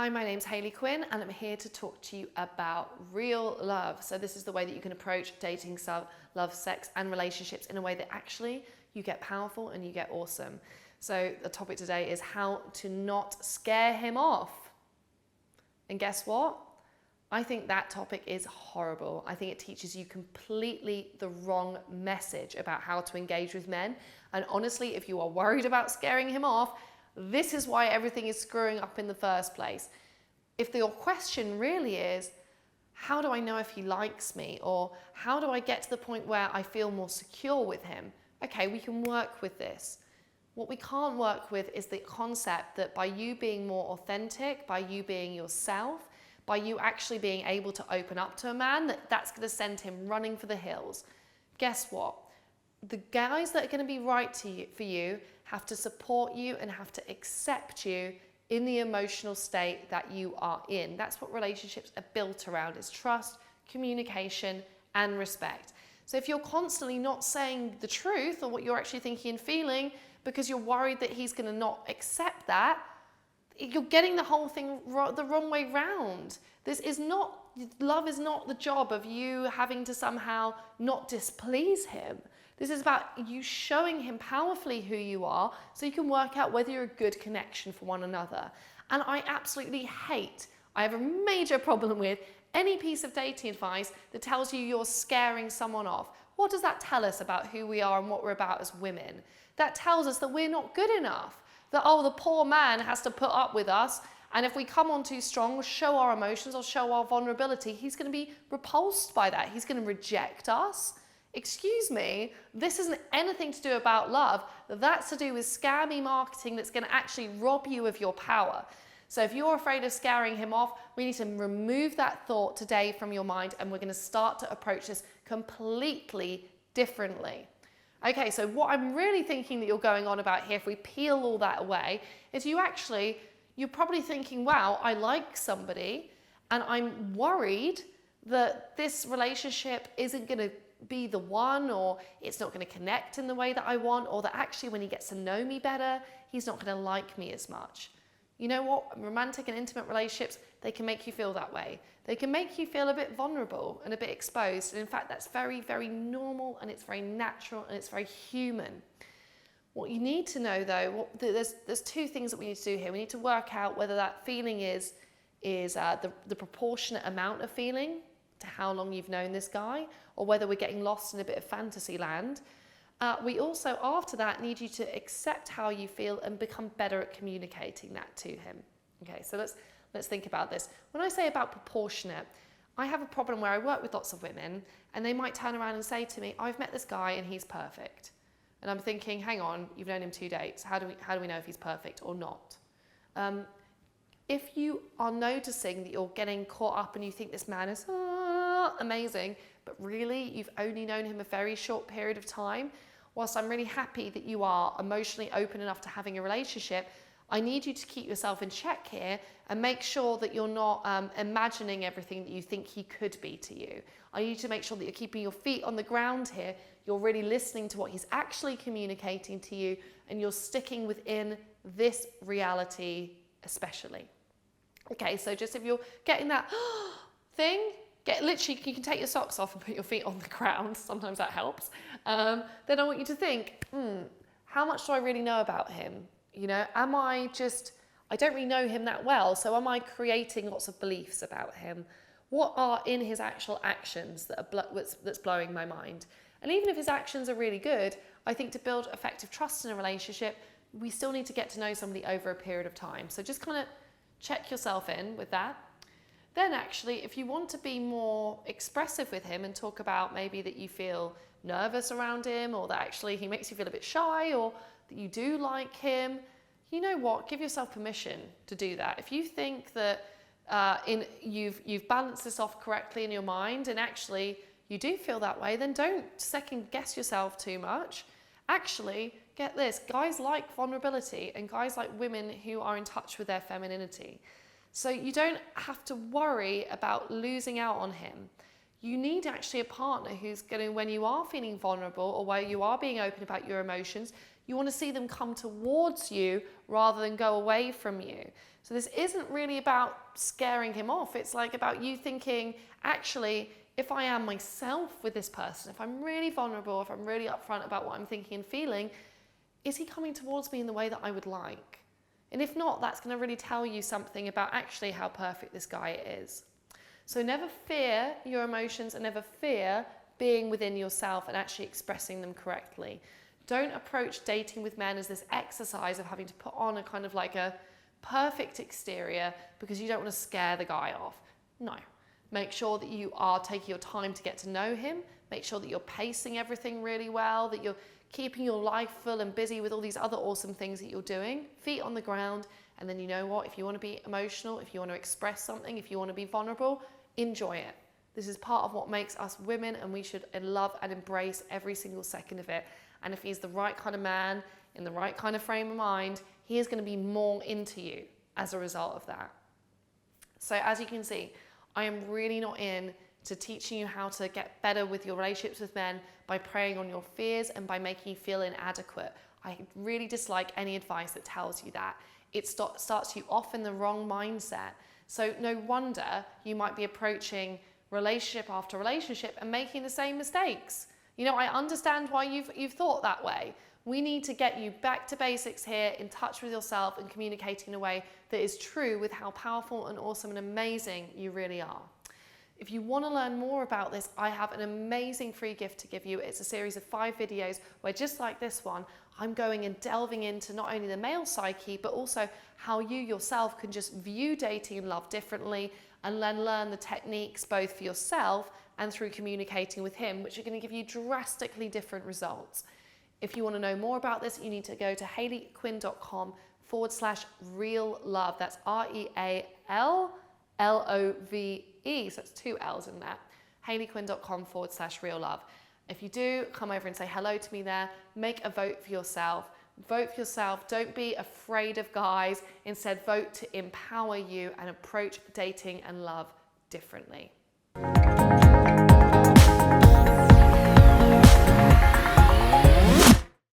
Hi, my name's Hayley Quinn and I'm here to talk to you about real love. So this is the way that you can approach dating, love, sex and relationships in a way that actually you get powerful and you get awesome. So the topic today is how to not scare him off. And guess what? I think that topic is horrible. I think it teaches you completely the wrong message about how to engage with men. And honestly, if you are worried about scaring him off, this is why everything is screwing up in the first place. If your question really is, how do I know if he likes me? Or how do I get to the point where I feel more secure with him? Okay, we can work with this. What we can't work with is the concept that by you being more authentic, by you being yourself, by you actually being able to open up to a man, that's going to send him running for the hills. Guess what? The guys that are going to be right for you have to support you and have to accept you in the emotional state that you are in. That's what relationships are built around, is trust, communication, and respect. So if you're constantly not saying the truth or what you're actually thinking and feeling because you're worried that he's going to not accept that, you're getting the whole thing the wrong way round. Love is not the job of you having to somehow not displease him. This is about you showing him powerfully who you are so you can work out whether you're a good connection for one another. And I absolutely I have a major problem with any piece of dating advice that tells you you're scaring someone off. What does that tell us about who we are and what we're about as women? That tells us that we're not good enough. That, oh, the poor man has to put up with us, and if we come on too strong or show our emotions or show our vulnerability, he's going to be repulsed by that. He's going to reject us. Excuse me, this isn't anything to do about love. That's to do with scammy marketing that's going to actually rob you of your power. So if you're afraid of scaring him off, we need to remove that thought today from your mind, and we're going to start to approach this completely differently. Okay, so what I'm really thinking that you're going on about here, if we peel all that away, is you're probably thinking, wow, I like somebody and I'm worried that this relationship isn't going to be the one, or it's not going to connect in the way that I want, or that actually when he gets to know me better, he's not going to like me as much. You know what? Romantic and intimate relationships, they can make you feel that way. They can make you feel a bit vulnerable and a bit exposed. And in fact, that's very, very normal, and it's very natural, and it's very human. What you need to know though, there's two things that we need to do here. We need to work out whether that feeling is the proportionate amount of feeling to how long you've known this guy, or whether we're getting lost in a bit of fantasy land. We also, after that, need you to accept how you feel and become better at communicating that to him. Okay, so let's think about this. When I say about proportionate, I have a problem where I work with lots of women and they might turn around and say to me, I've met this guy and he's perfect. And I'm thinking, hang on, you've known him 2 dates. How do we know if he's perfect or not? If you are noticing that you're getting caught up and you think this man is amazing, but really you've only known him a very short period of time, whilst I'm really happy that you are emotionally open enough to having a relationship, I need you to keep yourself in check here and make sure that you're not imagining everything that you think he could be to you. I need you to make sure that you're keeping your feet on the ground here. You're really listening to what he's actually communicating to you, and you're sticking within this reality especially. Okay, so just if you're getting that thing, literally, you can take your socks off and put your feet on the ground. Sometimes that helps. Then I want you to think, how much do I really know about him? You know, I don't really know him that well, so am I creating lots of beliefs about him? What are in his actual actions that's blowing my mind? And even if his actions are really good, I think to build effective trust in a relationship, we still need to get to know somebody over a period of time. So just kind of check yourself in with that. Then actually, if you want to be more expressive with him and talk about maybe that you feel nervous around him, or that actually he makes you feel a bit shy, or that you do like him, you know what? Give yourself permission to do that. If you think that you've balanced this off correctly in your mind and actually you do feel that way, then don't second guess yourself too much. Actually, get this, guys like vulnerability, and guys like women who are in touch with their femininity. So you don't have to worry about losing out on him. You need actually a partner who's going to, when you are feeling vulnerable or where you are being open about your emotions, you want to see them come towards you rather than go away from you. So this isn't really about scaring him off. It's like about you thinking, actually, if I am myself with this person, if I'm really vulnerable, if I'm really upfront about what I'm thinking and feeling, is he coming towards me in the way that I would like? And if not, that's going to really tell you something about actually how perfect this guy is. So never fear your emotions and never fear being within yourself and actually expressing them correctly. Don't approach dating with men as this exercise of having to put on a kind of like a perfect exterior because you don't want to scare the guy off. No. Make sure that you are taking your time to get to know him. Make sure that you're pacing everything really well, that you're keeping your life full and busy with all these other awesome things that you're doing. Feet on the ground. And then you know what? If you want to be emotional, if you want to express something, if you want to be vulnerable, enjoy it. This is part of what makes us women, and we should love and embrace every single second of it. And if he's the right kind of man, in the right kind of frame of mind, he is going to be more into you as a result of that. So as you can see, I am really not into teaching you how to get better with your relationships with men by preying on your fears and by making you feel inadequate. I really dislike any advice that tells you that. It starts you off in the wrong mindset. So no wonder you might be approaching relationship after relationship and making the same mistakes. You know, I understand why you've thought that way. We need to get you back to basics here, in touch with yourself and communicating in a way that is true with how powerful and awesome and amazing you really are. If you want to learn more about this, I have an amazing free gift to give you. It's a series of 5 videos where, just like this one, I'm going and delving into not only the male psyche, but also how you yourself can just view dating and love differently and then learn the techniques both for yourself and through communicating with him, which are going to give you drastically different results. If you want to know more about this, you need to go to hayleyquinn.com/real love. That's REALLOVE. So it's 2 L's in that. hayleyquinn.com/real love. If you do, come over and say hello to me there. Make a vote for yourself. Vote for yourself. Don't be afraid of guys. Instead, vote to empower you and approach dating and love differently.